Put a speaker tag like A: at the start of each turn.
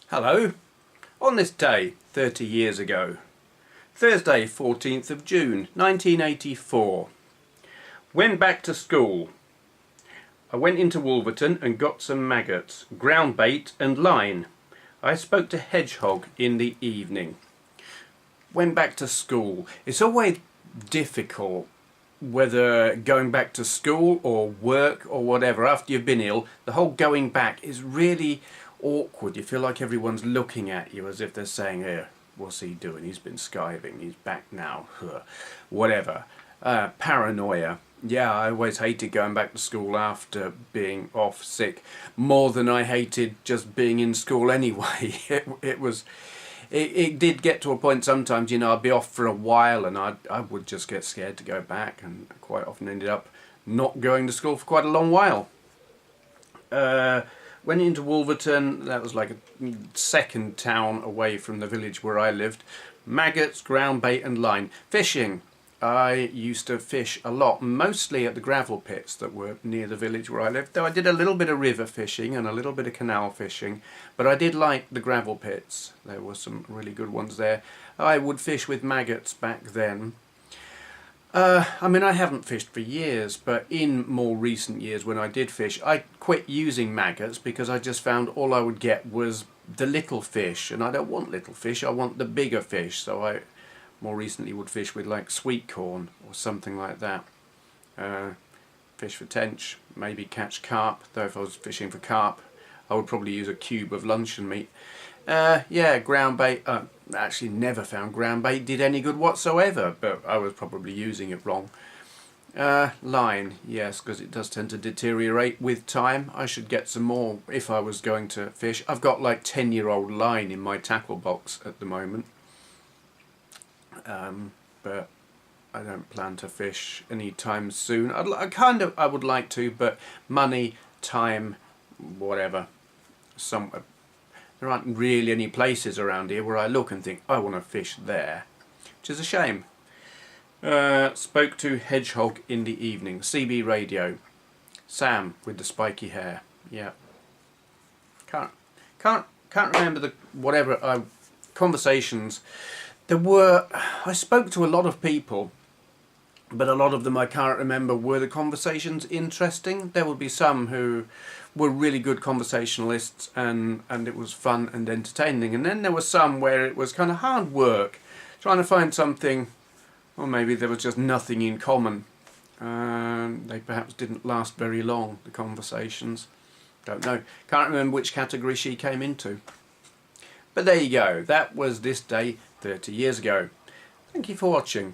A: Hello. On this day, 30 years ago, Thursday 14th of June 1984, went back to school. I went into Wolverton and got some maggots, ground bait and line. I spoke to Hedgehog in the evening. Went back to school. It's always difficult whether going back to school or work or whatever after you've been ill. The whole going back is really awkward. You feel like everyone's looking at you as if they're saying, here, what's he doing? He's been skiving, he's back now. Whatever. Paranoia. Yeah, I always hated going back to school after being off sick more than I hated just being in school anyway. It did get to a point sometimes, you know, I'd be off for a while and I would just get scared to go back, and quite often ended up not going to school for quite a long while. Went into Wolverton. That was like a second town away from the village where I lived. Maggots, ground bait and line. Fishing. I used to fish a lot, mostly at the gravel pits that were near the village where I lived, though I did a little bit of river fishing and a little bit of canal fishing, but I did like the gravel pits. There were some really good ones there. I would fish with maggots back then. I mean, I haven't fished for years, but in more recent years when I did fish, I quit using maggots because I just found all I would get was the little fish, and I don't want little fish, I want the bigger fish, so I more recently would fish with like sweet corn or something like that. Fish for tench, maybe catch carp, though if I was fishing for carp I would probably use a cube of luncheon meat. Yeah, ground bait, actually never found ground bait did any good whatsoever, but I was probably using it wrong. Line, yes, because it does tend to deteriorate with time. I should get some more if I was going to fish. I've got like 10-year-old line in my tackle box at the moment. But I don't plan to fish anytime soon. I would like to, but money, time, whatever. There aren't really any places around here where I look and think, I want to fish there, which is a shame. Spoke to Hedgehog in the evening. CB radio. Sam with the spiky hair. Yeah. Can't remember the conversations. I spoke to a lot of people, but a lot of them I can't remember. Were the conversations interesting? There would be some who were really good conversationalists and it was fun and entertaining, and then there were some where it was kind of hard work trying to find something, or maybe there was just nothing in common. They perhaps didn't last very long, the conversations. Don't know. Can't remember which category she came into. But there you go. That was this day 30 years ago. Thank you for watching.